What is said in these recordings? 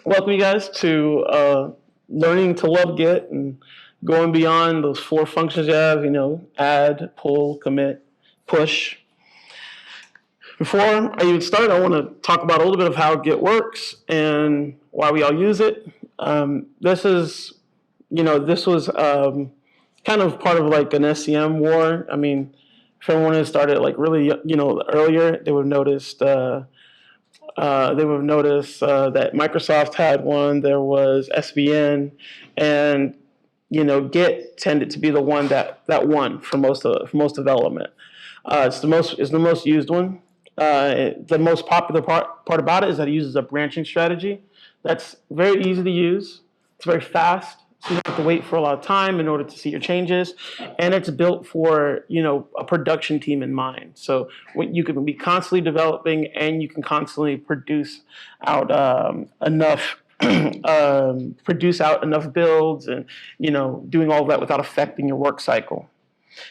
welcome you guys to learning to love Git and going beyond those 4 functions you have, add, pull, commit, push. Before I even start, I want to talk about a little bit of how Git works and why we all use it. This was kind of part of like an SCM war. I mean, if everyone had started like really, earlier, they would have noticed that Microsoft had one. There was SVN, and Git tended to be the one that won for most development. It's the most used one. The most popular part about it is that it uses a branching strategy. That's very easy to use. It's very fast, so you don't have to wait for a lot of time in order to see your changes. And it's built for a production team in mind. So you can be constantly developing, and you can constantly produce out enough builds, and doing all of that without affecting your work cycle.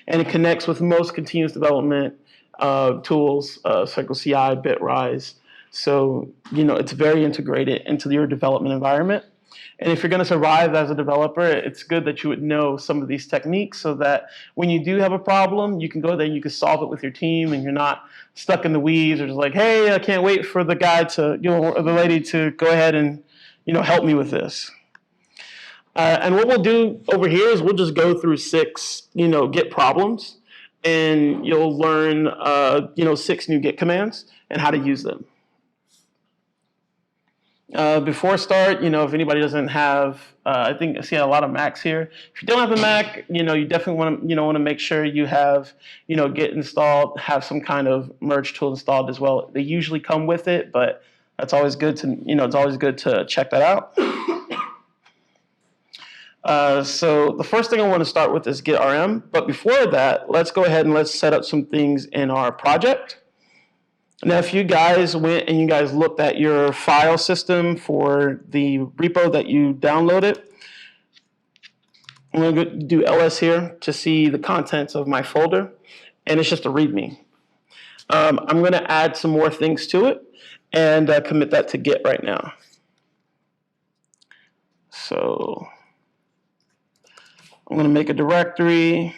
And it connects with most continuous development tools, Cycle CI, Bitrise. So, it's very integrated into your development environment. And if you're going to survive as a developer, it's good that you would know some of these techniques so that when you do have a problem, you can go there and you can solve it with your team, and you're not stuck in the weeds or just like, hey, I can't wait for the guy to, or the lady to go ahead and, help me with this. And what we'll do over here is we'll just go through 6, Git problems, and you'll learn, 6 new Git commands and how to use them. Before I start, if anybody doesn't have, I see a lot of Macs here. If you don't have a Mac, you definitely want to make sure you have, Git installed, have some kind of merge tool installed as well. They usually come with it, but that's always good to, it's always good to check that out. So the first thing I want to start with is Git RM. But before that, let's go ahead and let's set up some things in our project. Now, if you guys went and you guys looked at your file system for the repo that you downloaded, I'm going to do ls here to see the contents of my folder, and it's just a README. I'm going to add some more things to it and commit that to Git right now. So I'm going to make a directory.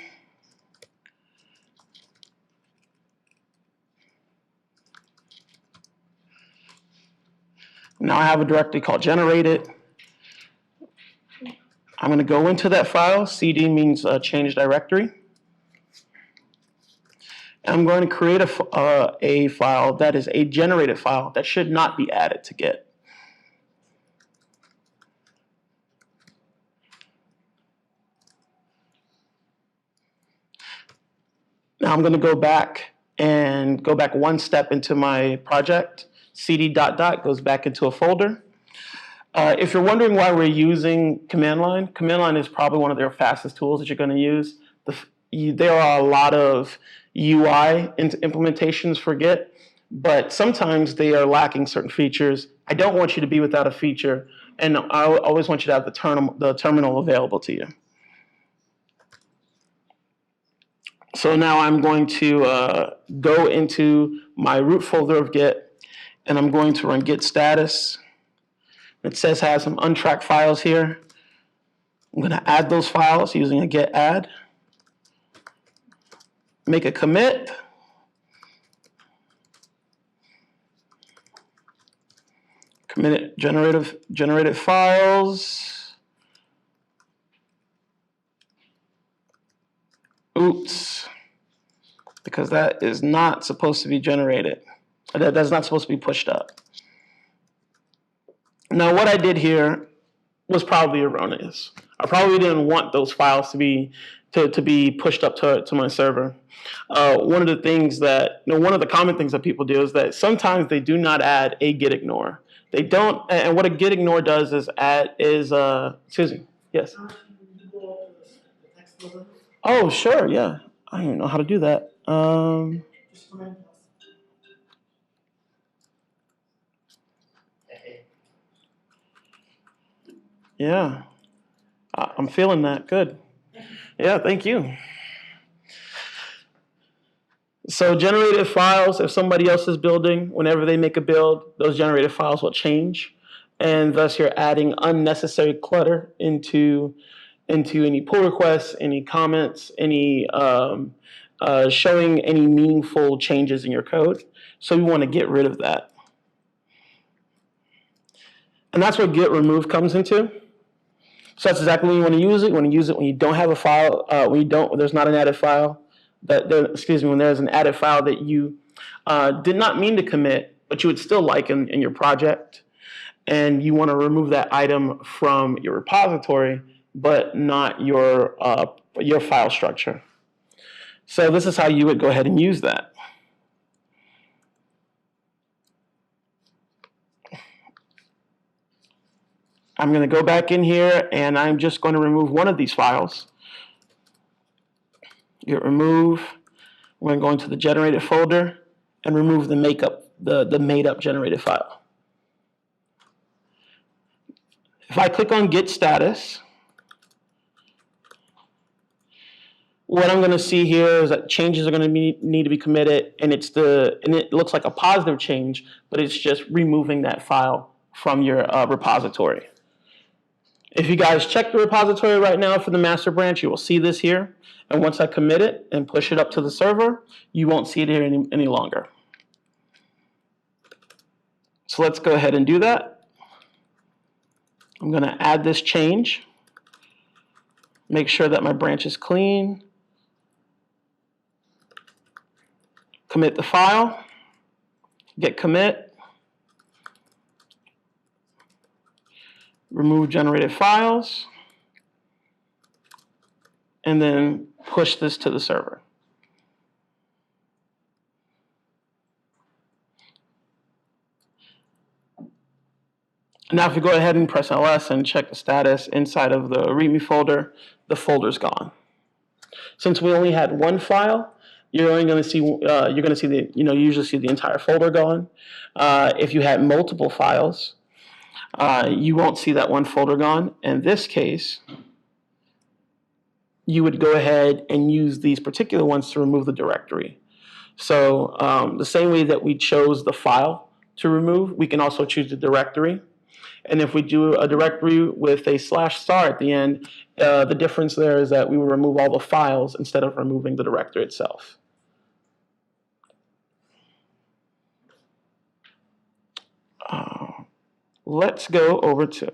Now I have a directory called generated. I'm going to go into that file. CD means change directory. And I'm going to create a file that is a generated file that should not be added to Git. Now I'm going to go back one step into my project. CD ... goes back into a folder. If you're wondering why we're using command line is probably one of their fastest tools that you're going to use. There are a lot of UI implementations for Git, but sometimes they are lacking certain features. I don't want you to be without a feature, and I always want you to have the terminal available to you. So now I'm going to go into my root folder of Git, and I'm going to run Git Status. It says I have some untracked files here. I'm going to add those files using a git add. Make a commit. Commit generated files. Oops, because that is not supposed to be generated. That's not supposed to be pushed up. Now, what I did here was probably erroneous. I probably didn't want those files to be pushed up to my server. One of the common things that people do is that sometimes they do not add a Git Ignore. They don't, and what a Git Ignore does is excuse me, yes. Oh, sure, yeah. I don't even know how to do that. Yeah, I'm feeling that. Good. Yeah, thank you. So generated files, if somebody else is building, whenever they make a build, those generated files will change. and thus you're adding unnecessary clutter into any pull requests, any comments, any showing any meaningful changes in your code. So we want to get rid of that. And that's where Git remove comes into. So that's exactly when you want to use it. You want to use it when you don't have a file, there's not an added file, when there's an added file that you did not mean to commit, but you would still like in your project. And you want to remove that item from your repository, but not your file structure. So this is how you would go ahead and use that. I'm going to go back in here and I'm just going to remove one of these files. Git remove. We're going to go into the generated folder and remove the made up generated file. If I click on Git Status, what I'm going to see here is that changes are going to need to be committed, and it looks like a positive change, but it's just removing that file from your repository. If you guys check the repository right now for the master branch, you will see this here. And once I commit it and push it up to the server, you won't see it here any longer. So let's go ahead and do that. I'm going to add this change. Make sure that my branch is clean. Commit the file. Git commit. Remove generated files, and then push this to the server. Now if you go ahead and press LS and check the status inside of the README folder, the folder's gone. Since we only had one file, you're only going to see you usually see the entire folder gone. If you had multiple files, you won't see that one folder gone. In this case, you would go ahead and use these particular ones to remove the directory. So the same way that we chose the file to remove, we can also choose the directory. And if we do a directory with a /star at the end, the difference there is that we will remove all the files instead of removing the directory itself. Let's go over to,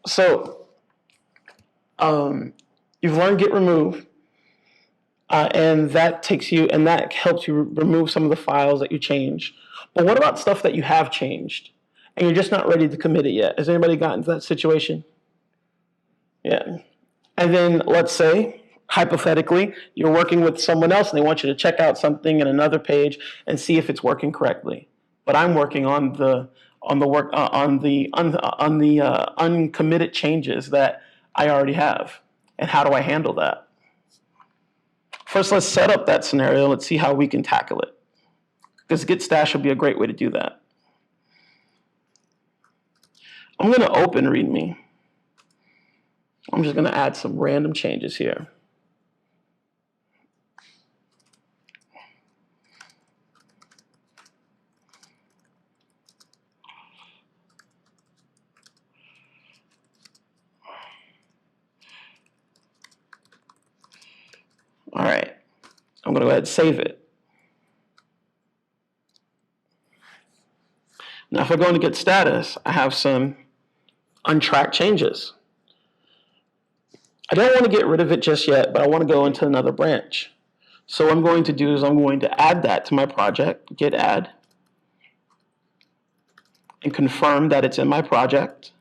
So you've learned Git remove, and that helps you remove some of the files that you change. But what about stuff that you have changed and you're just not ready to commit it yet? Has anybody gotten to that situation? Yeah. And then let's say, hypothetically, you're working with someone else and they want you to check out something in another page and see if it's working correctly. But I'm working on the uncommitted changes that I already have. And how do I handle that? First, let's set up that scenario. Let's see how we can tackle it. Because Git Stash would be a great way to do that. I'm going to open README. I'm just going to add some random changes here. All right, I'm going to go ahead and save it. Now, if I go into Git Status, I have some untracked changes. I don't want to get rid of it just yet, but I want to go into another branch. So what I'm going to do is I'm going to add that to my project, git add, and confirm that it's in my project.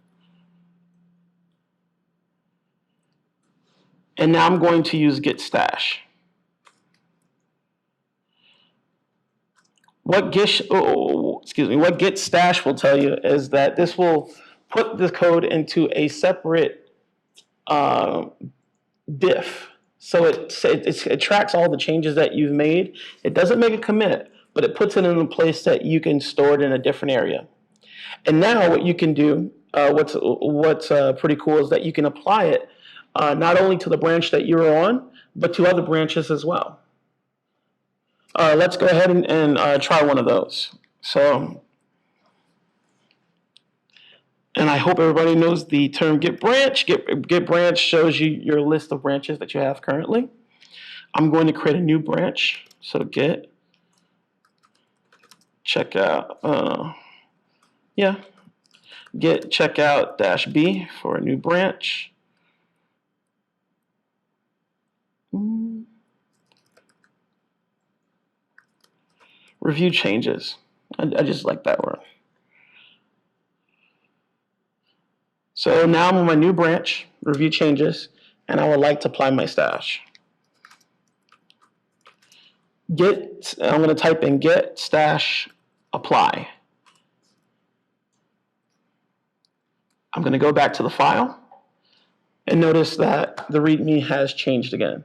And now I'm going to use Git Stash. What Git Stash will tell you is that this will put the code into a separate diff. So it tracks all the changes that you've made. It doesn't make a commit, but it puts it in a place that you can store it in a different area. And now what you can do, what's pretty cool is that you can apply it not only to the branch that you're on, but to other branches as well. Let's go ahead and try one of those. So And I hope everybody knows the term git branch. Git branch shows you your list of branches that you have currently. I'm going to create a new branch. So git checkout, git checkout -b for a new branch. Review changes. I just like that word. So now I'm on my new branch, review changes, and I would like to apply my stash. I'm going to type in Git Stash apply. I'm going to go back to the file and notice that the README has changed again.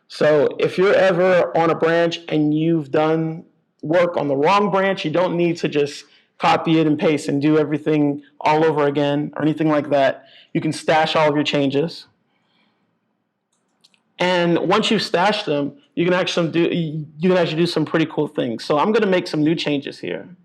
So if you're ever on a branch and you've done work on the wrong branch, you don't need to just copy it and paste and do everything all over again or anything like that. You can stash all of your changes. And once you've stashed them, you can actually do some pretty cool things. So I'm going to make some new changes here.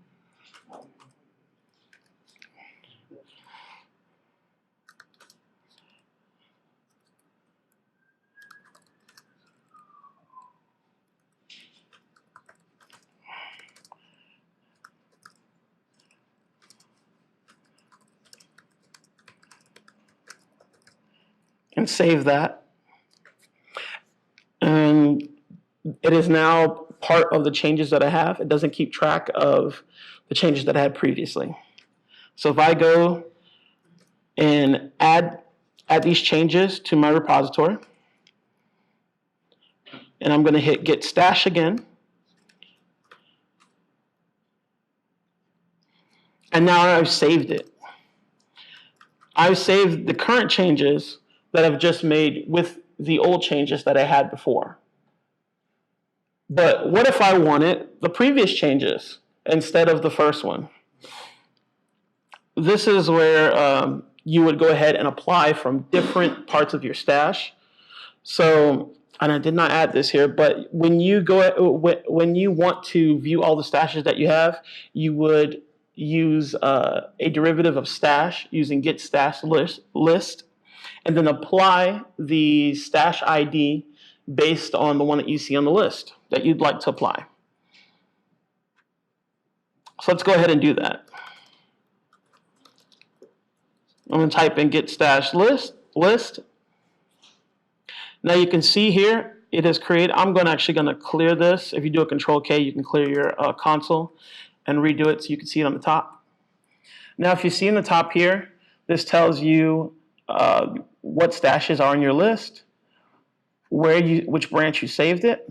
And save that. And it is now part of the changes that I have. It doesn't keep track of the changes that I had previously. So if I go and add these changes to my repository, and I'm going to hit Git Stash again, and now I've saved it. I've saved the current changes that I've just made with the old changes that I had before. But what if I wanted the previous changes instead of the first one? This is where you would go ahead and apply from different parts of your stash. So, and I did not add this here, but when you want to view all the stashes that you have, you would use a derivative of stash using Git Status List, and then apply the stash ID based on the one that you see on the list that you'd like to apply. So let's go ahead and do that. I'm going to type in Git Stash List. Now you can see here it is created. I'm actually going to clear this. If you do a Control K, you can clear your console and redo it so you can see it on the top. Now if you see in the top here, this tells you what stashes are on your list, which branch you saved it,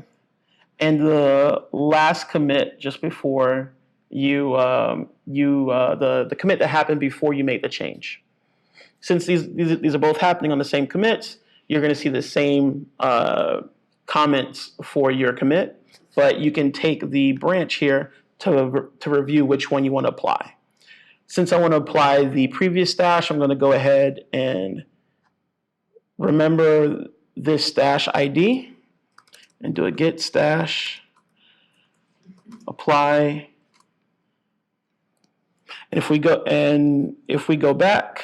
and the last commit just before the commit that happened before you made the change. Since these are both happening on the same commits, you're going to see the same comments for your commit, but you can take the branch here to review which one you want to apply. Since I want to apply the previous stash, I'm going to go ahead and remember this stash ID and do a Git Stash apply. And if we go back,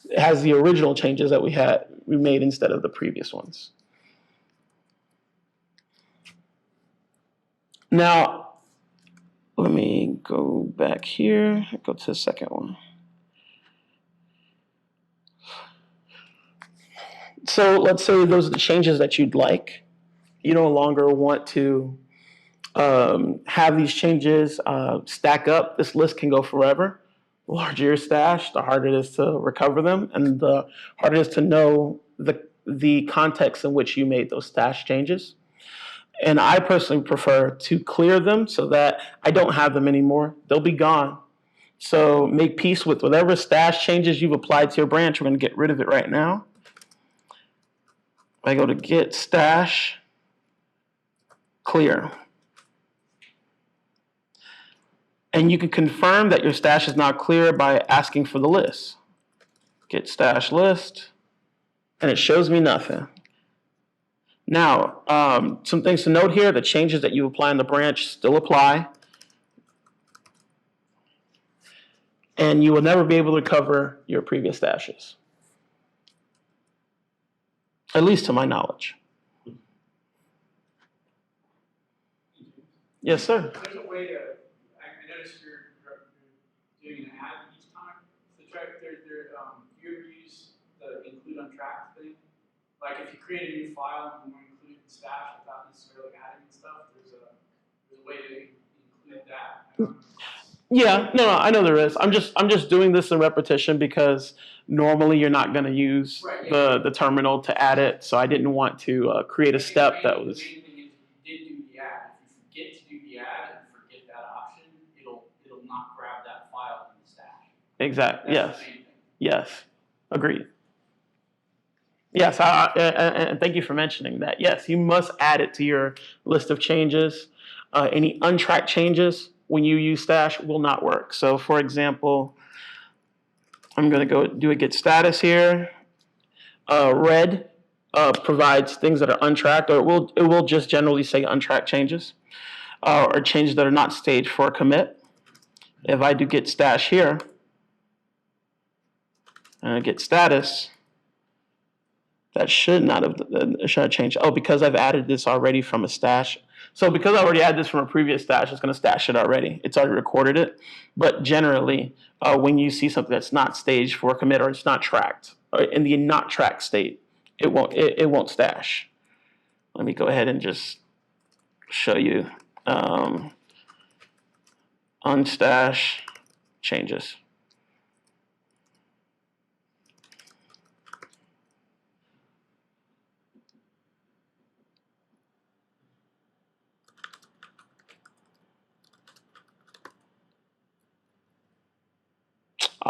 it has the original changes that we made instead of the previous ones. Now, let me go back here, go to the second one. So let's say those are the changes that you'd like. You no longer want to have these changes stack up. This list can go forever. The larger your stash, the harder it is to recover them, and the harder it is to know the context in which you made those stash changes. And I personally prefer to clear them so that I don't have them anymore. They'll be gone. So make peace with whatever stash changes you've applied to your branch. We're going to get rid of it right now. I go to Git Stash Clear. And you can confirm that your stash is now clear by asking for the list. Git Stash List, and it shows me nothing. Now, some things to note here, the changes that you apply in the branch still apply. and you will never be able to recover your previous stashes. At least to my knowledge. Yes, sir. There's a way to, I noticed you're doing an add each time. So try, do you ever use the include untracked thing? Like if you create a new file and you want to include the stash without necessarily adding stuff, there's a way to include that. Yeah, no, I know there is. I'm just doing this in repetition because normally you're not going to use the terminal to add it, so I didn't want to create a step that was. The main thing is if you did do the add. If you forget to do the add and forget that option, it'll not grab that file in the stash. Exactly. That's yes. Yes. Agreed. Yes, and thank you for mentioning that. Yes, you must add it to your list of changes. Any untracked changes when you use stash will not work. So for example, I'm going to go do a git status here. Red provides things that are untracked, or it will just generally say untracked changes, or changes that are not staged for a commit. If I do git stash here, and I git status, that should not have changed. Oh, because I've added this already from a stash. So because I already added this from a previous stash, it's going to stash it already. It's already recorded it. But generally, when you see something that's not staged for a commit or it's not tracked, in the not tracked state, it won't stash. Let me go ahead and just show you unstash changes.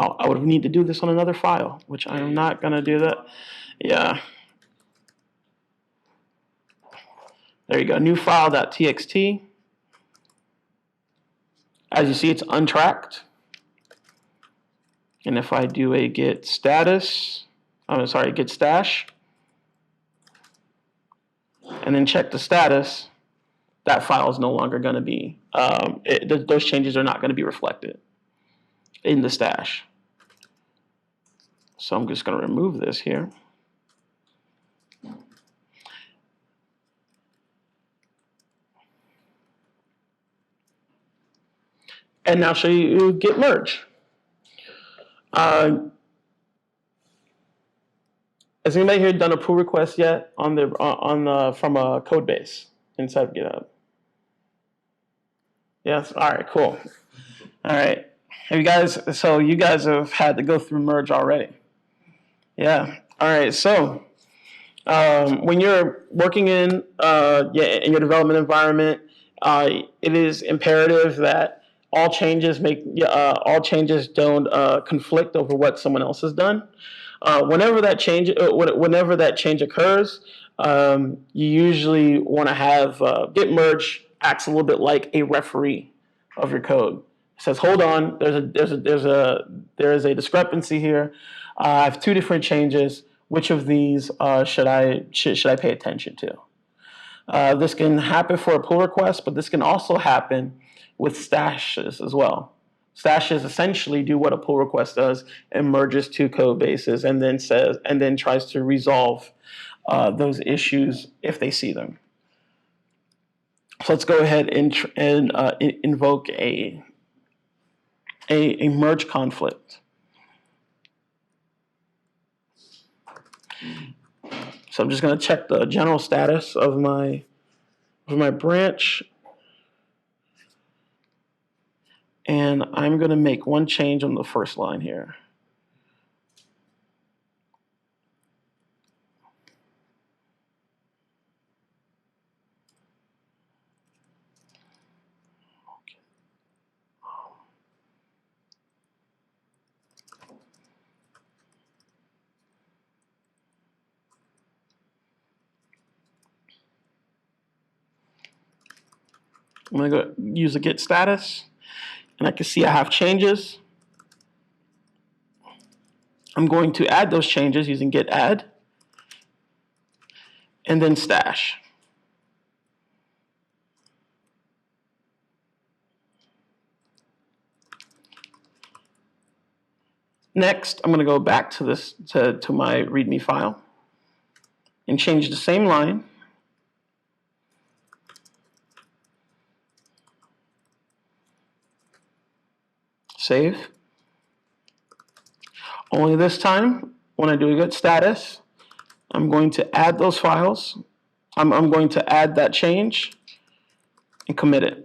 I would need to do this on another file, which I am not going to do that. Yeah. There you go, new file.txt. As you see, it's untracked. And if I do a git status, git stash, and then check the status, that file is no longer going to be, those changes are not going to be reflected in the stash. So I'm just going to remove this here. And now show you git merge. Has anybody here done a pull request yet from a code base inside of GitHub? Yes. All right. Cool. All right. You guys have had to go through merge already. Yeah. All right. So when you're working in your development environment, it is imperative that all changes don't conflict over what someone else has done. Whenever that change occurs, you usually want to have Git merge acts a little bit like a referee of your code. It says, hold on, there is a discrepancy here. I have two different changes. Which of these should I pay attention to? This can happen for a pull request, but this can also happen with stashes as well. Stashes essentially do what a pull request does and merges two code bases and then tries to resolve those issues if they see them. So let's go ahead and invoke a merge conflict. So I'm just going to check the general status of my branch. And I'm going to make one change on the first line here. I'm going to go use a git status, and I can see I have changes. I'm going to add those changes using git add, and then stash. Next, I'm going to go back to this to my README file and change the same line. Save. Only this time, when I do a Git status, I'm going to add those files. I'm going to add that change and commit it.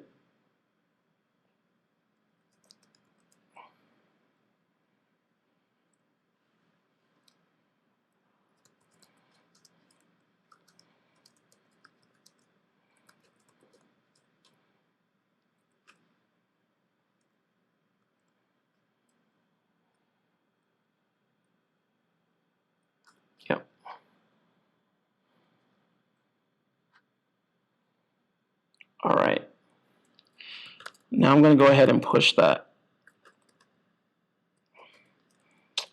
Yep. All right. Now I'm going to go ahead and push that.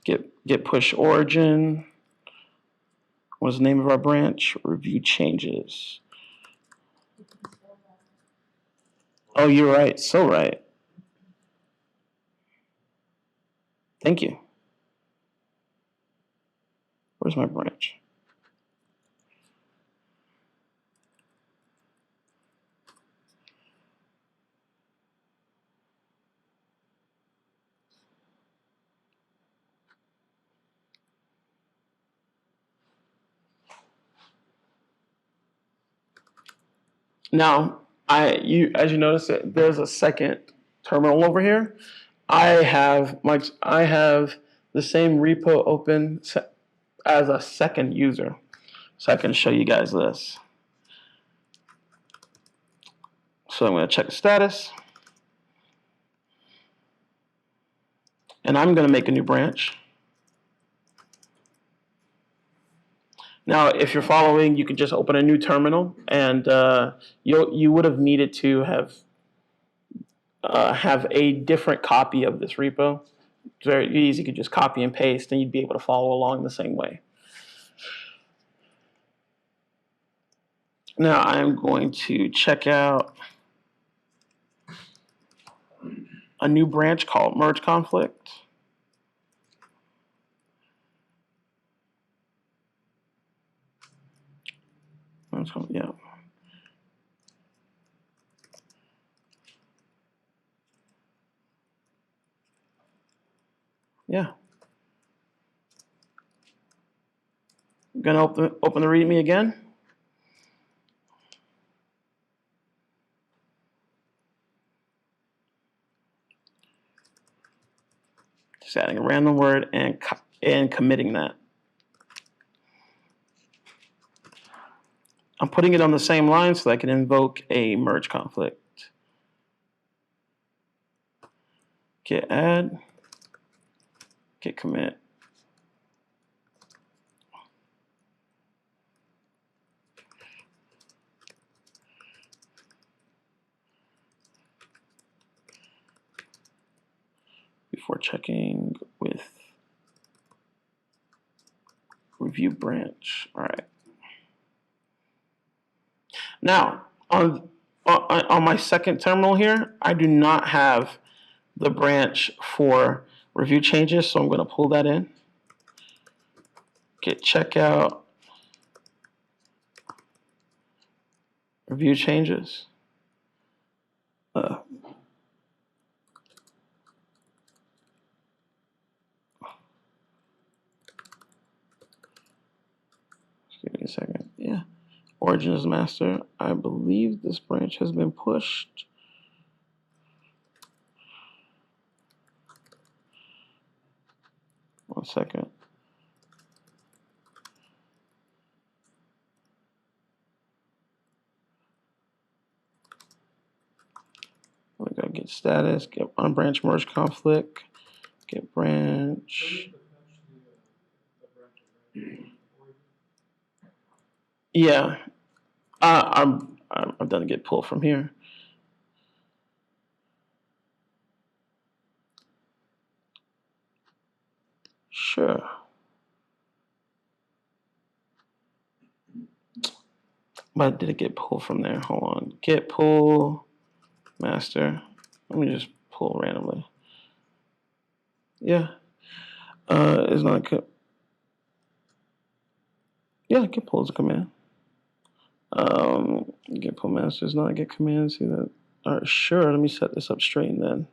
Git push origin. What's the name of our branch? Review changes. Oh, you're right. So right. Thank you. Where's my branch? Now, as you notice, there's a second terminal over here. I have the same repo open as a second user, so I can show you guys this. So I'm going to check the status, and I'm going to make a new branch. Now, if you're following, you can just open a new terminal, and you would have needed to have a different copy of this repo. It's very easy. You could just copy and paste, and you'd be able to follow along the same way. Now I'm going to check out a new branch called Merge Conflict. Yeah. Yeah. I'm going to open the README again. Just adding a random word and committing that. I'm putting it on the same line so that I can invoke a merge conflict. Git add, git commit. Before checking with review branch. All right. Now, on my second terminal here, I do not have the branch for review changes, so I'm going to pull that in. Git checkout, review changes. Give me a second. Yeah. Origin is master. I believe this branch has been pushed. One second. We got Git status, get on branch merge conflict, get branch. Yeah. I've done a git pull from here. Sure. But did it get pulled from there? Hold on. Git pull master. Let me just pull randomly. Yeah. is not git pull is a command. Git pull master is not a git command. See that? All right, sure. Let me set this up straight then.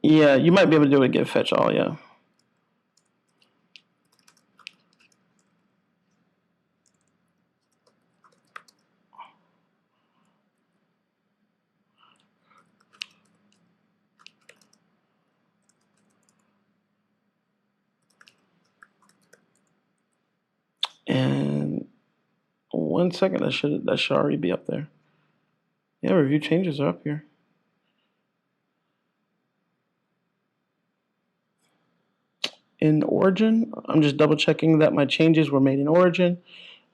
Yeah, you might be able to do it git fetch all, yeah. And 1 second, that should already be up there. Yeah, review changes are up here. In origin, I'm just double checking that my changes were made in origin,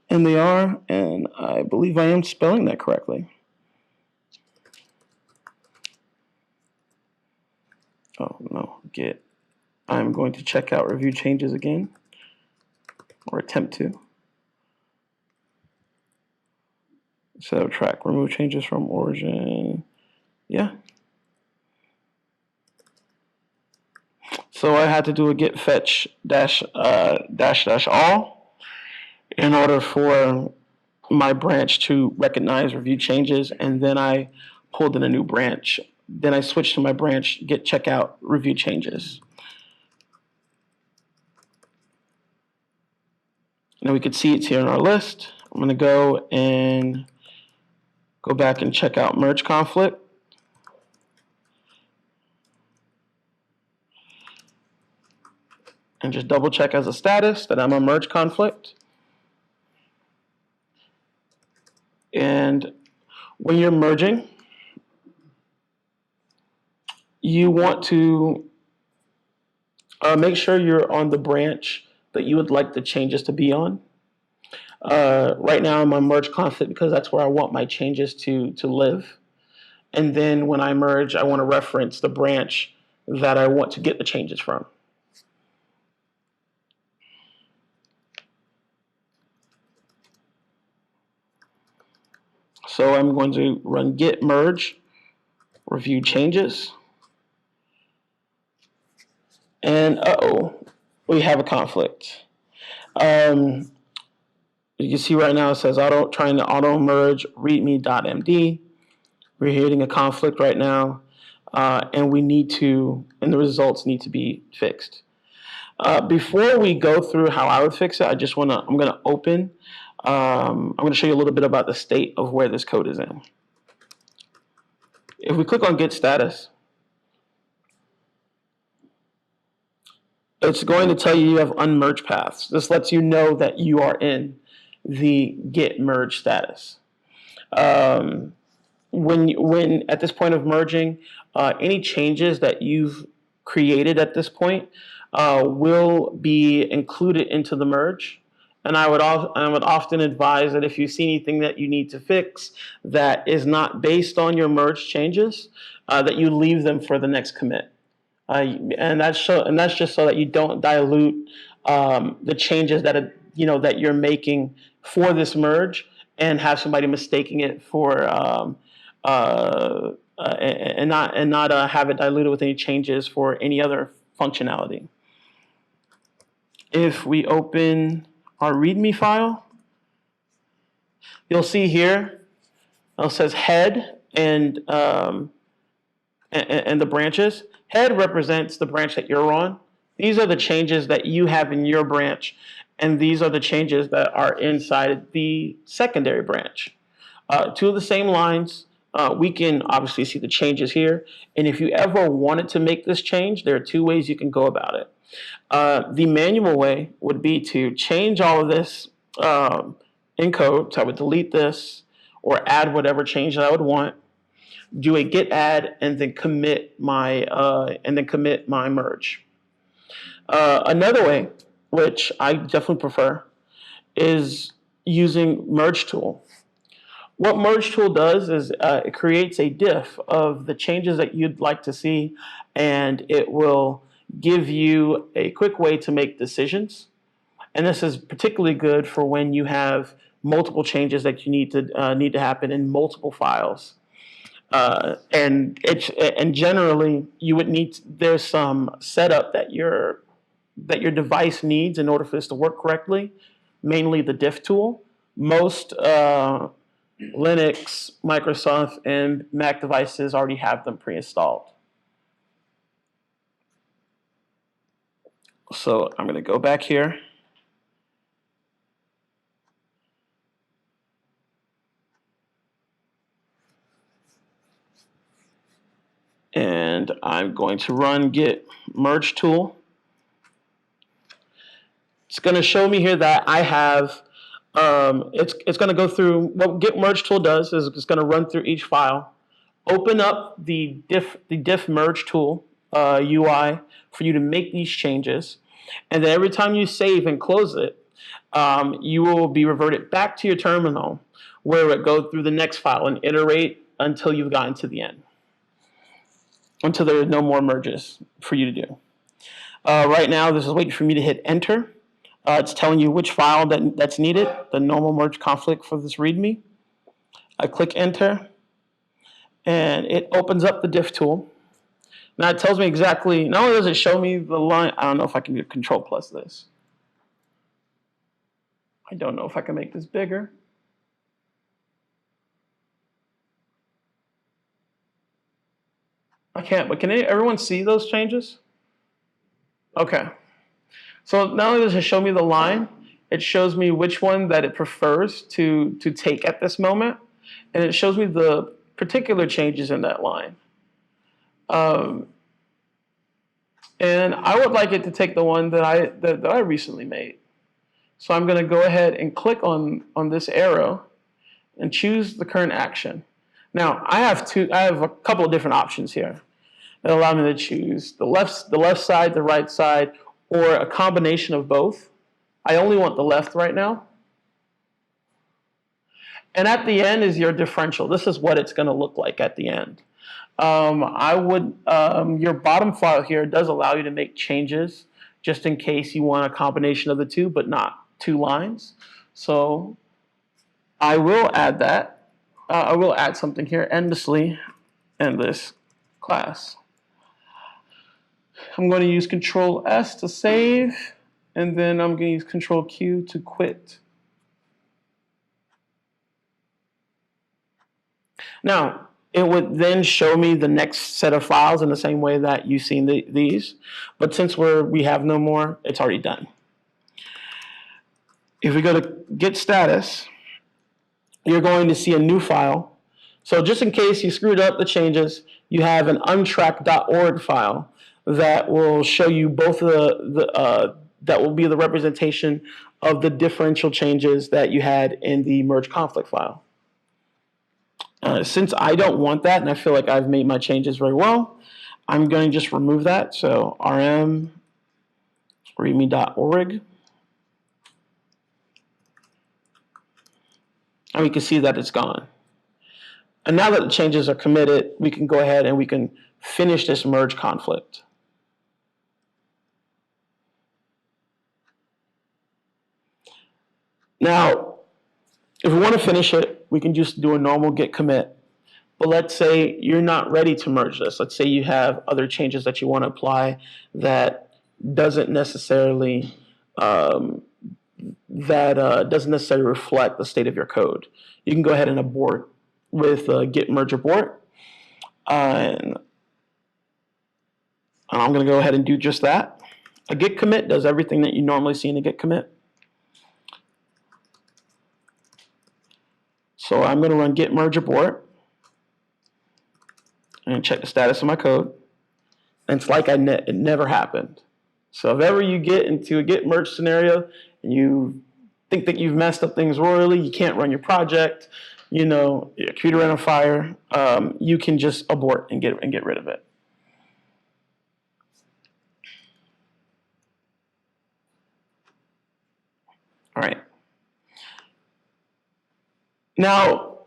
and they are, and I believe I am spelling that correctly. Oh no, git. I'm going to check out review changes again, or attempt to. So track, remove changes from origin. Yeah. So I had to do a git fetch dash all in order for my branch to recognize review changes, and then I pulled in a new branch. Then I switched to my branch git checkout review changes. Now we could see it's here in our list. I'm going to go back and check out merge conflict. And just double check as a status that I'm a merge conflict. And when you're merging, you want to make sure you're on the branch that you would like the changes to be on. Right now I'm on merge conflict because that's where I want my changes to live. And then when I merge, I want to reference the branch that I want to get the changes from. So I'm going to run git merge, review changes. And we have a conflict. You can see right now it says trying to auto merge readme.md. We're hitting a conflict right now, and the results need to be fixed. Before we go through how I would fix it, I'm going to open. I'm going to show you a little bit about the state of where this code is in. If we click on Git Status, it's going to tell you have unmerged paths. This lets you know that you are in the Git Merge status. When at this point of merging, any changes that you've created at this point will be included into the merge. And I would often advise that if you see anything that you need to fix that is not based on your merge changes, that you leave them for the next commit. And that's just so that you don't dilute the changes that you're making for this merge and have somebody mistaking it for and not have it diluted with any changes for any other functionality. If we open our README file, you'll see here it says head and the branches. Head represents the branch that you're on. These are the changes that you have in your branch, and these are the changes that are inside the secondary branch. Two of the same lines. We can obviously see the changes here, and if you ever wanted to make this change, there are two ways you can go about it. The manual way would be to change all of this in code. So I would delete this or add whatever change that I would want, do a git add, and then commit my merge. Another way, which I definitely prefer, is using Merge Tool. What Merge Tool does is it creates a diff of the changes that you'd like to see, and it will give you a quick way to make decisions. And this is particularly good for when you have multiple changes that you need to happen in multiple files. And generally you would need, there's some setup that your device needs in order for this to work correctly, mainly the diff tool. Most Linux, Microsoft, and Mac devices already have them pre-installed. So I'm going to go back here. And I'm going to run Git Merge Tool. It's going to show me here that I have, it's going to go through, what Git Merge Tool does is it's going to run through each file, open up the diff merge tool UI for you to make these changes. And then every time you save and close it, you will be reverted back to your terminal where it goes through the next file and iterate until you've gotten to the end, until there are no more merges for you to do. Right now, this is waiting for me to hit enter. It's telling you which file that's needed, the normal merge conflict for this README. I click enter, and it opens up the diff tool. Now it tells me exactly, not only does it show me the line, I don't know if I can do control plus this. I don't know if I can make this bigger. I can't, but can everyone see those changes? Okay. So not only does it show me the line, it shows me which one that it prefers to take at this moment, and it shows me the particular changes in that line. And I would like it to take the one that I recently made. So I'm going to go ahead and click on this arrow and choose the current action. Now I have a couple of different options here that allow me to choose the left side, the right side, or a combination of both. I only want the left right now. And at the end is your differential. This is what it's going to look like at the end. Your bottom file here does allow you to make changes just in case you want a combination of the two, but not two lines. So I will add that. I will add something here, endlessly endless class. I'm going to use Control S to save, and then I'm going to use Control Q to quit. Now, it would then show me the next set of files in the same way that you've seen these, but since we have no more, it's already done. If we go to Git Status, you're going to see a new file. So just in case you screwed up the changes, you have an untrack.org file that will show you both that will be the representation of the differential changes that you had in the merge conflict file. Since I don't want that, and I feel like I've made my changes very well, I'm going to just remove that. So rm readme.org. And we can see that it's gone. And now that the changes are committed, we can go ahead and we can finish this merge conflict. Now, if we want to finish it, we can just do a normal git commit. But let's say you're not ready to merge this. Let's say you have other changes that you want to apply that doesn't necessarily reflect the state of your code. You can go ahead and abort with Git Merge Abort. And I'm going to go ahead and do just that. A git commit does everything that you normally see in a git commit. So I'm going to run Git Merge Abort and check the status of my code. And it's like it never happened. So if ever you get into a Git merge scenario and you think that you've messed up things royally, you can't run your project, you know, your computer ran on fire, you can just abort and get rid of it. All right. Now,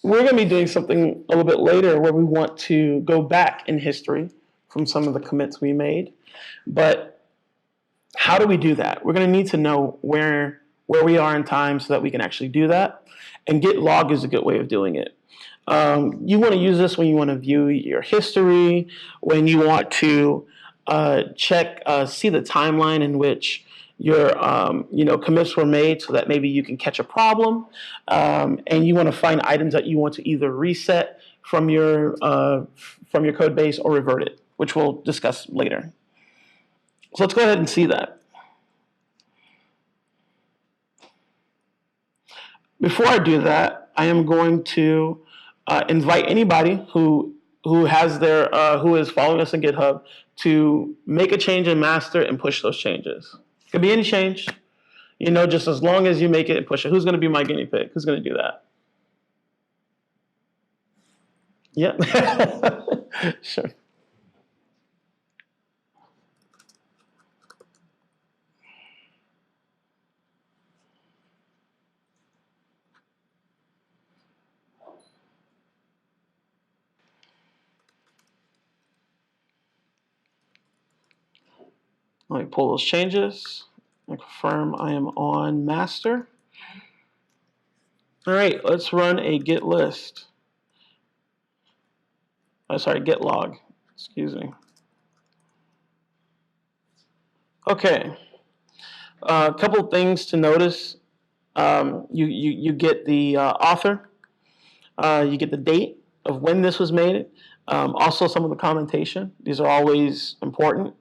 we're going to be doing something a little bit later where we want to go back in history from some of the commits we made. But How do we do that? We're going to need to know where we are in time so that we can actually do that. And Git Log is a good way of doing it. You want to use this when you want to view your history, when you want to see the timeline in which your commits were made, so that maybe you can catch a problem, and you want to find items that you want to either reset from your code base or revert it, which we'll discuss later. So let's go ahead and see that. Before I do that, I am going to invite anybody who is following us in GitHub to make a change in master and push those changes. It could be any change, just as long as you make it and push it. Who's going to be my guinea pig? Who's going to do that? Yeah, sure. Let me pull those changes and confirm I am on master. All right, let's run a git list. Git log, excuse me. Okay, a couple of things to notice. You get the author, you get the date of when this was made, also some of the commentation. These are always important.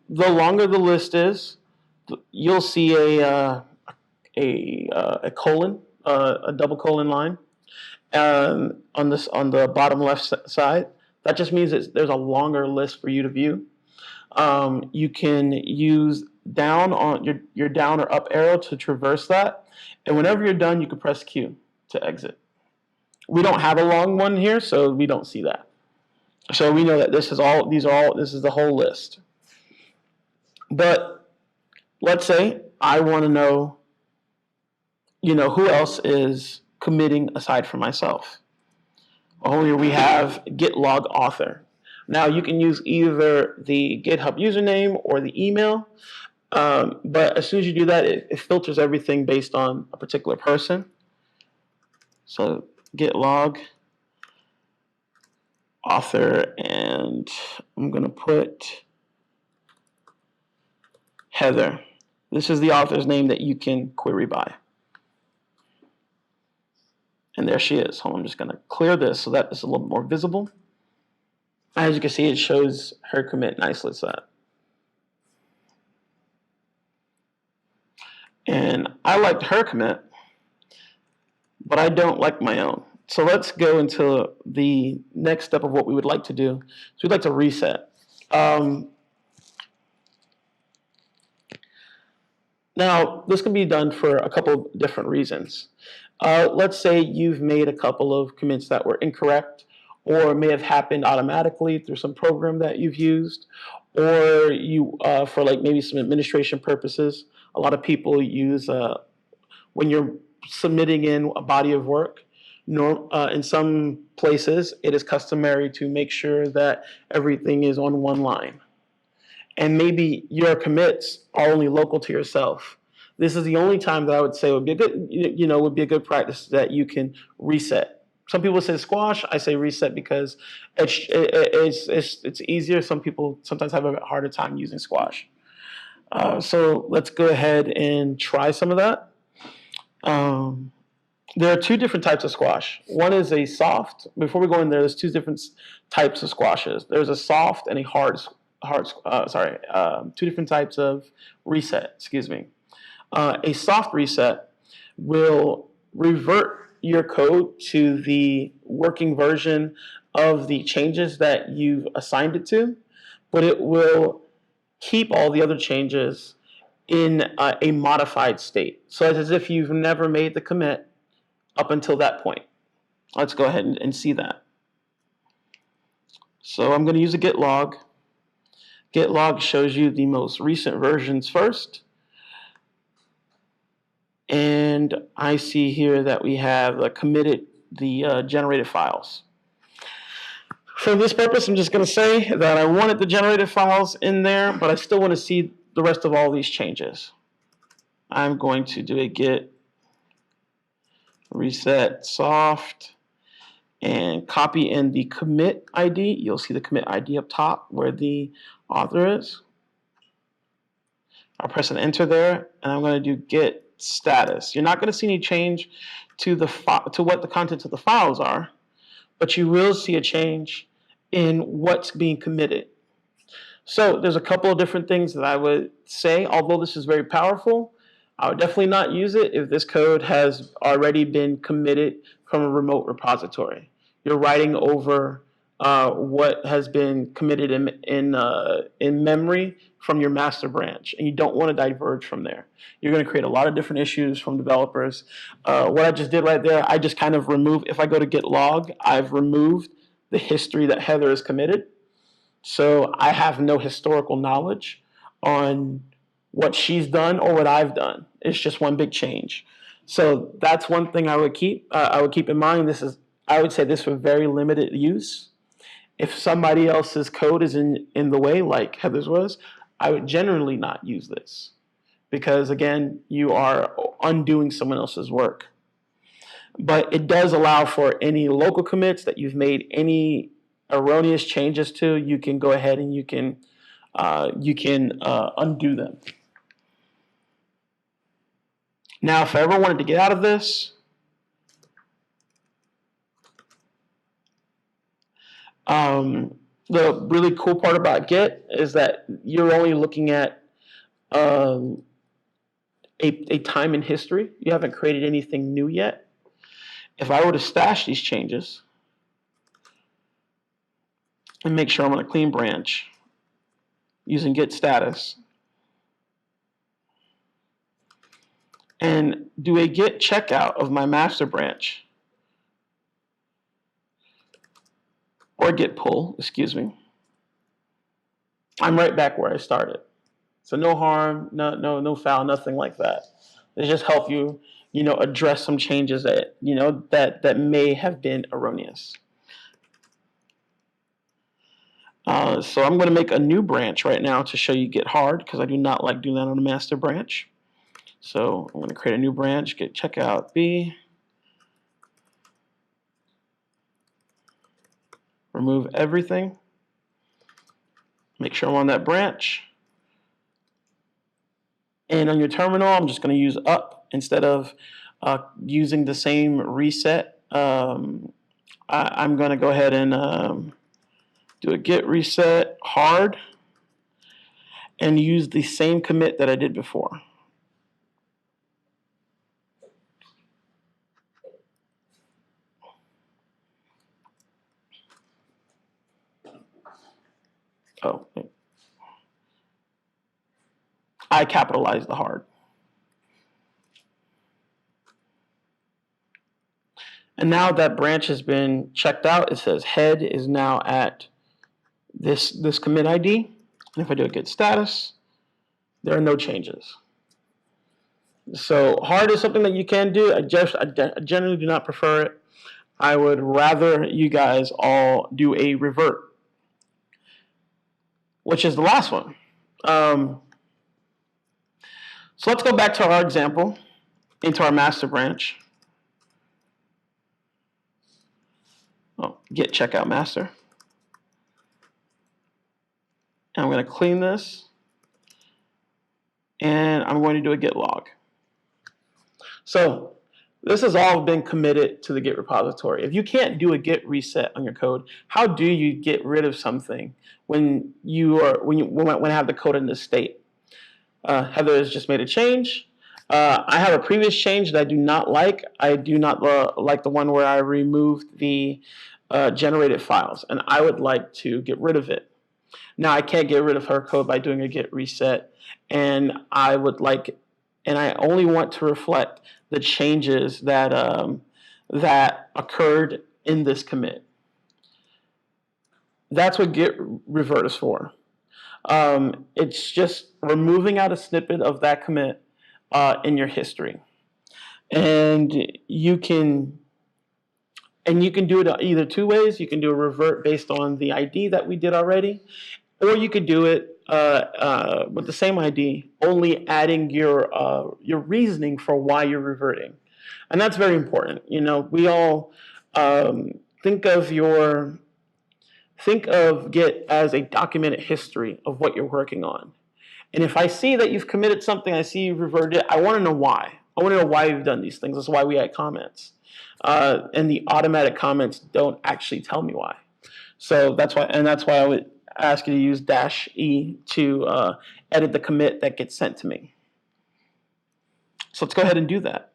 The longer the list is, you'll see a colon, a double colon line on the bottom left side. That just means there's a longer list for you to view. You can use down on your down or up arrow to traverse that, and whenever you're done, you can press Q to exit. We don't have a long one here, so we don't see that. So we know that this is the whole list. But let's say I want to know, who else is committing aside from myself. Oh, here we have Git Log author. Now you can use either the GitHub username or the email, but as soon as you do that, it filters everything based on a particular person. So Git Log author, and I'm going to put Heather. This is the author's name that you can query by. And there she is. I'm just going to clear this so that it's a little more visible. As you can see, it shows her commit nicely set. And I liked her commit, but I don't like my own. So let's go into the next step of what we would like to do. So we'd like to reset. Now, this can be done for a couple of different reasons. Let's say you've made a couple of commits that were incorrect, or may have happened automatically through some program that you've used, or you for like maybe some administration purposes. A lot of people use when you're submitting in a body of work. In some places, it is customary to make sure that everything is on one line. And maybe your commits are only local to yourself. This is the only time that I would say would be a good practice that you can reset. Some people say squash. I say reset because it's easier. Some people sometimes have a harder time using squash. So let's go ahead and try some of that. There are two different types of squash. One is a soft. Before we go in there, there's two different types of squashes. There's a soft and a two different types of reset. Excuse me. A soft reset will revert your code to the working version of the changes that you've assigned it to, but it will keep all the other changes in a modified state. So it's as if you've never made the commit up until that point. Let's go ahead and see that. So I'm going to use a Git log. Git log shows you the most recent versions first. And I see here that we have committed the generated files. For this purpose, I'm just going to say that I wanted the generated files in there, but I still want to see the rest of all these changes. I'm going to do a Git Reset soft and copy in the commit ID. You'll see the commit ID up top where the author is. I'll press an enter there, and I'm going to do Git Status. You're not going to see any change to what the contents of the files are, but you will see a change in what's being committed. So there's a couple of different things that I would say. Although this is very powerful, I would definitely not use it if this code has already been committed from a remote repository. You're writing over what has been committed in memory from your master branch, and you don't want to diverge from there. You're going to create a lot of different issues from developers. What I just did right there, I just kind of removed, if I go to Git Log, I've removed the history that Heather has committed. So I have no historical knowledge on what she's done or what I've done. It's just one big change. So that's one thing I would keep. In mind. I would say this for very limited use. If somebody else's code is in the way, like Heather's was, I would generally not use this because, again, you are undoing someone else's work. But it does allow for any local commits that you've made any erroneous changes to. You can go ahead and you can undo them. Now, if I ever wanted to get out of this, the really cool part about Git is that you're only looking at a time in history. You haven't created anything new yet. If I were to stash these changes and make sure I'm on a clean branch using Git Status and do a Git checkout of my master branch, or Git pull, excuse me, I'm right back where I started. So no harm, no foul, nothing like that. They just help you, address some changes that, that may have been erroneous. So I'm going to make a new branch right now to show you Git hard, because I do not like doing that on a master branch. So I'm going to create a new branch, Git checkout B. Remove everything. Make sure I'm on that branch. And on your terminal, I'm just going to use up instead of using the same reset. I'm going to go ahead and do a Git reset hard and use the same commit that I did before. Oh, I capitalized the hard. And now that branch has been checked out, it says head is now at this commit ID. And if I do a Git status, there are no changes. So hard is something that you can do. I generally do not prefer it. I would rather you guys all do a revert, which is the last one. So let's go back to our example into our master branch. Oh, Git checkout master. And I'm going to clean this. And I'm going to do a Git log. So this has all been committed to the Git repository. If you can't do a Git reset on your code, how do you get rid of something when you have the code in this state? Heather has just made a change. I have a previous change that I do not like. I do not like the one where I removed the generated files, and I would like to get rid of it. Now I can't get rid of her code by doing a Git reset, and I only want to reflect the changes that that occurred in this commit. That's what Git revert is for. It's just removing out a snippet of that commit in your history, and you can do it either two ways. You can do a revert based on the ID that we did already, Or you could do it with the same ID, only adding your reasoning for why you're reverting, and that's very important. You know, we all think of Git as a documented history of what you're working on. And if I see that you've committed something, I see you've reverted it, I want to know why. I want to know why you've done these things. That's why we add comments. And the automatic comments don't actually tell me why. So that's why I would ask you to use -E to edit the commit that gets sent to me. So let's go ahead and do that.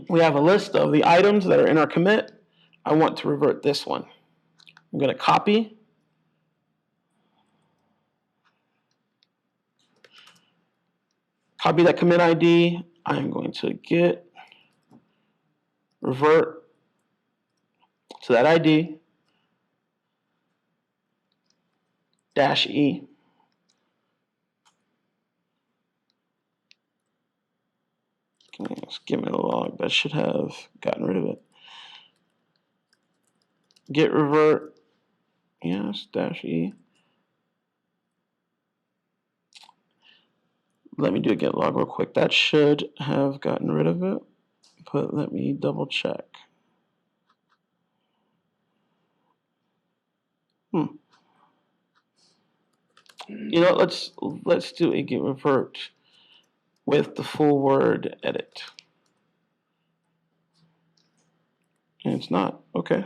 We have a list of the items that are in our commit. I want to revert this one. I'm going to copy. Copy that commit ID. I'm going to git revert to that ID -E. Let's give me a log. That should have gotten rid of it. Git revert, yes, -E. Let me do a git log real quick. That should have gotten rid of it, but let me double check. You know, let's do a git revert with the full word edit. And it's not. Okay.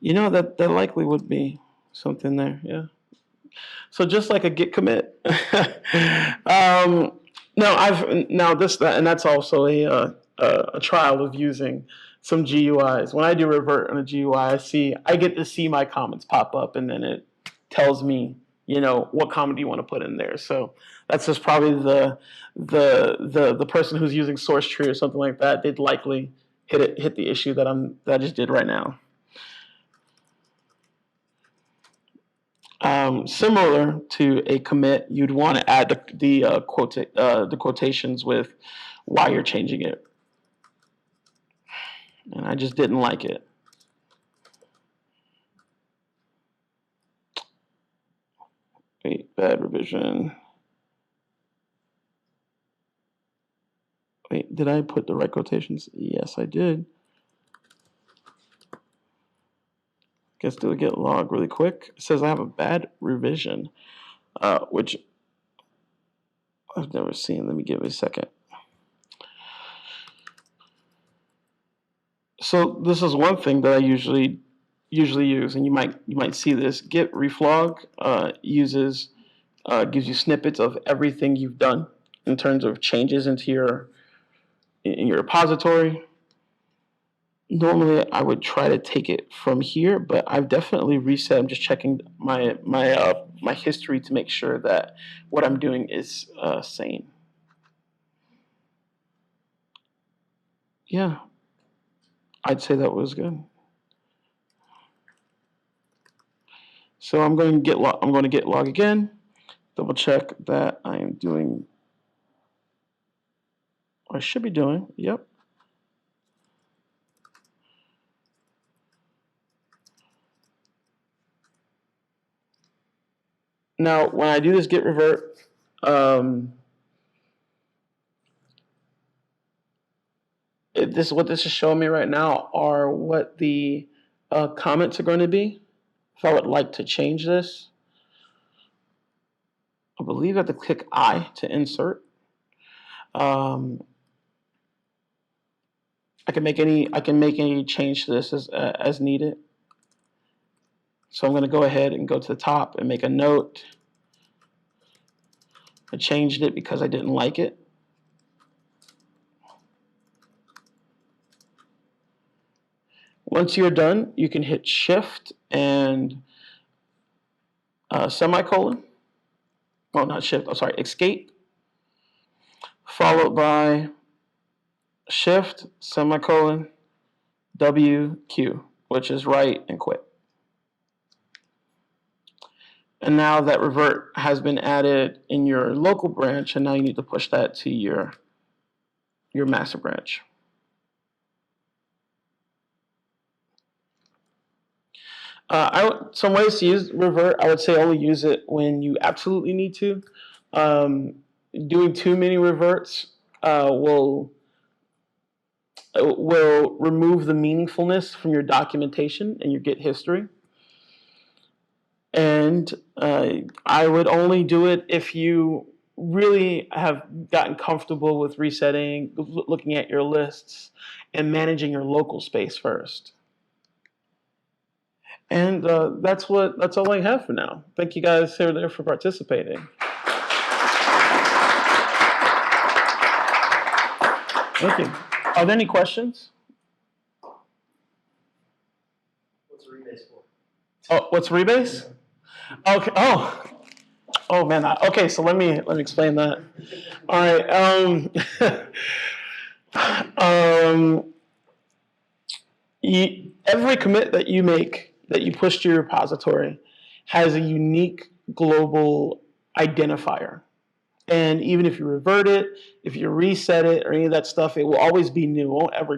You know, that likely would be something there. Yeah. So just like a git commit. And that's also a trial of using some GUIs. When I do revert on a GUI, I get to see my comments pop up, and then it tells me, you know, what comment do you want to put in there. So that's just probably the person who's using source tree or something like that. They'd likely hit the issue that I just did right now. Similar to a commit, you'd want to add the quotations with why you're changing it. And I just didn't like it. Wait, bad revision. Wait, did I put the right quotations? Yes, I did. Let's do a git log really quick. It says I have a bad revision, which I've never seen. Let me give it a second. So this is one thing that I usually use, and you might see this. Git reflog gives you snippets of everything you've done in terms of changes in your repository. Normally, I would try to take it from here, but I've definitely reset. I'm just checking my history to make sure that what I'm doing is sane. Yeah, I'd say that was good. So I'm going to git log again. Double check that I am doing what I should be doing. Yep. Now, when I do this git revert, what this is showing me right now are what the comments are going to be. If I would like to change this, I believe I have to click I to insert. I can make any change to this as needed. So I'm going to go ahead and go to the top and make a note. I changed it because I didn't like it. Once you're done, you can hit Shift and semicolon. Oh, not Shift. Oh, sorry, Escape. Followed by Shift, semicolon, WQ, which is write and quit. And now that revert has been added in your local branch, and now you need to push that to your master branch. Some ways to use revert, I would say only use it when you absolutely need to. Doing too many reverts will remove the meaningfulness from your documentation and your Git history. And I would only do it if you really have gotten comfortable with resetting, looking at your lists, and managing your local space first. And that's all I have for now. Thank you guys here there for participating. Thank you. Are there any questions? What's rebase for? Oh, what's rebase? Okay. Oh man. Okay. So let me explain that. All right. Every commit that you make, that you push to your repository, has a unique global identifier. And even if you revert it, if you reset it, or any of that stuff, it will always be new. It won't ever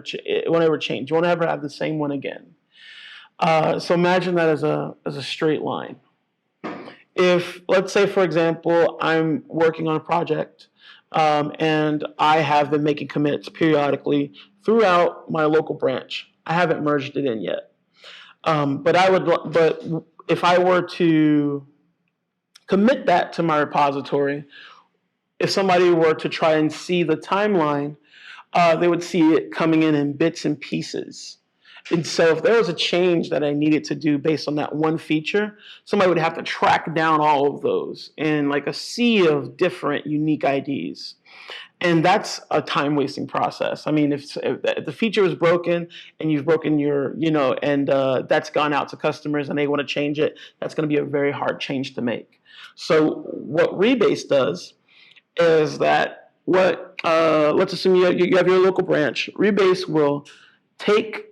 change. You won't ever have the same one again. So imagine that as a straight line. If, let's say, for example, I'm working on a project and I have been making commits periodically throughout my local branch. I haven't merged it in yet. But if I were to commit that to my repository, if somebody were to try and see the timeline, they would see it coming in bits and pieces. And so if there was a change that I needed to do based on that one feature, somebody would have to track down all of those in like a sea of different unique IDs. And that's a time-wasting process. I mean, if the feature is broken and you've broken your, and that's gone out to customers and they want to change it, that's going to be a very hard change to make. So what Rebase does is that let's assume you have your local branch. Rebase will take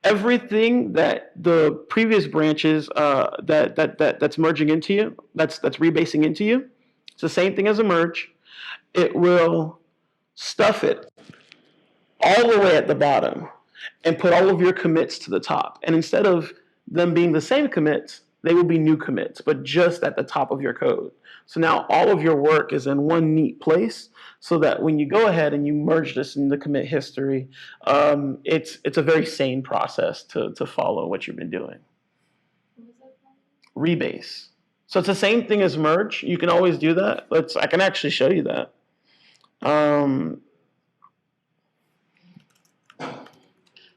everything that the previous branches that's merging into you, that's rebasing into you. It's the same thing as a merge. It will stuff it all the way at the bottom and put all of your commits to the top. And instead of them being the same commits, they will be new commits, but just at the top of your code. So now all of your work is in one neat place, so that when you go ahead and you merge this in the commit history, it's a very sane process to follow what you've been doing. Rebase. So it's the same thing as merge. You can always do that. I can actually show you that.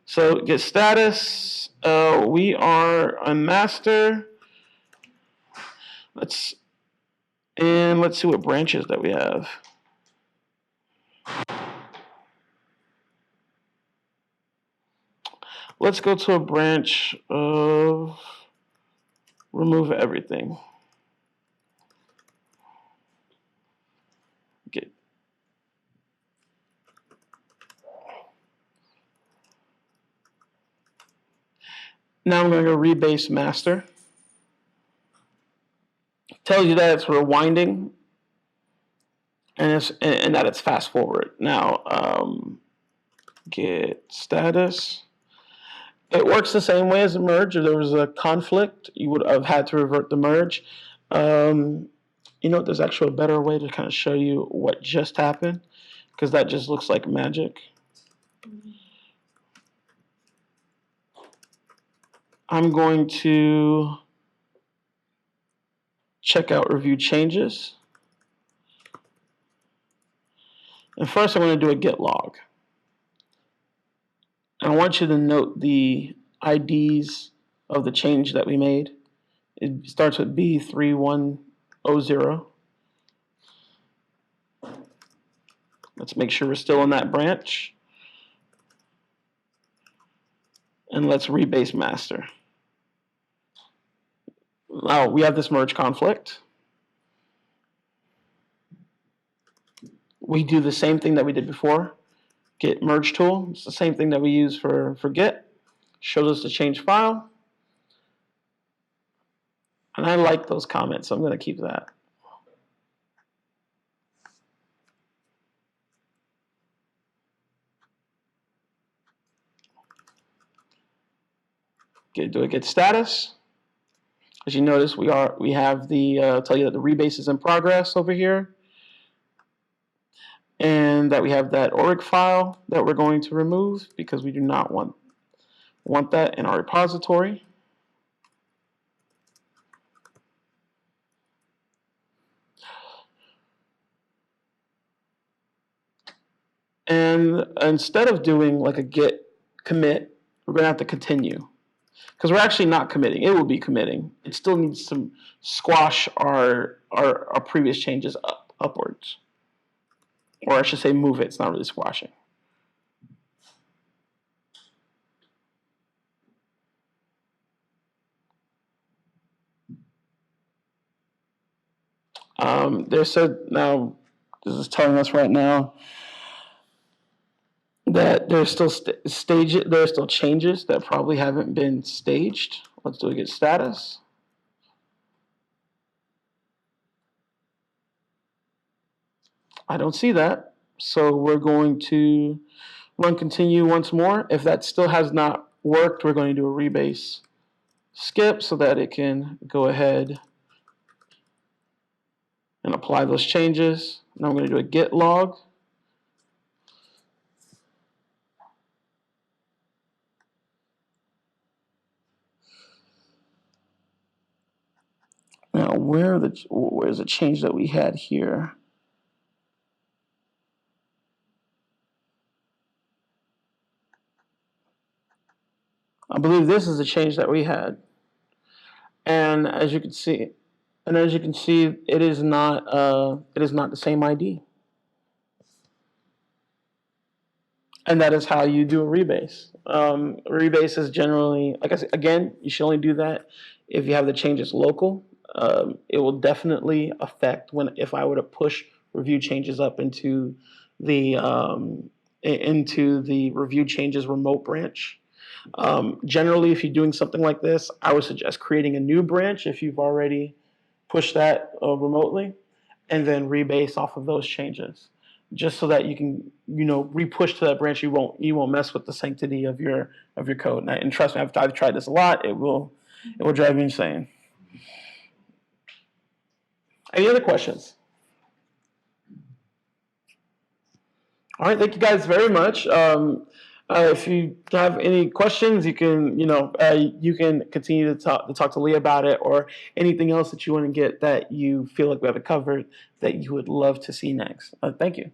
So Git status, we are on master. Let's see what branches that we have. Let's go to a branch of remove everything. Git. Now I'm going to go rebase master. Tells you that it's rewinding and that it's fast forward. Now, Git status. It works the same way as a merge. If there was a conflict, you would have had to revert the merge. There's actually a better way to kind of show you what just happened, because that just looks like magic. I'm going to check out review changes. And first I'm going to do a Git log. And I want you to note the IDs of the change that we made. It starts with B3100. Let's make sure we're still in that branch. And let's rebase master. Now we have this merge conflict. We do the same thing that we did before. Git Merge Tool. It's the same thing that we use for Git. Shows us the change file. And I like those comments, so I'm going to keep that. do a Git status. As you notice, we have the tell you that the rebase is in progress over here, and that we have that org file that we're going to remove because we do not want that in our repository. And instead of doing like a git commit, we're going to have to continue. Because we're actually not committing. It will be committing. It still needs to squash our previous changes upwards. Or I should say move it. It's not really squashing. Now, this is telling us right now that there's still there are still changes that probably haven't been staged. Let's do a Git status. I don't see that, so we're going to run continue once more. If that still has not worked, we're going to do a rebase skip so that it can go ahead and apply those changes. Now I'm going to do a Git log. Now, where's the change that we had here? I believe this is the change that we had, and as you can see, it is not the same ID, and that is how you do a rebase. Rebase is generally, like I said, again, you should only do that if you have the changes local. It will definitely affect if I were to push review changes up into the review changes remote branch. Generally, if you're doing something like this, I would suggest creating a new branch if you've already pushed that remotely, and then rebase off of those changes, just so that you can re-push to that branch. You won't mess with the sanctity of your code. And trust me, I've tried this a lot. It will drive me insane. Any other questions? All right, thank you guys very much. If you have any questions, you can continue to talk to Leah about it, or anything else that you want to get that you feel like we haven't covered that you would love to see next. Thank you.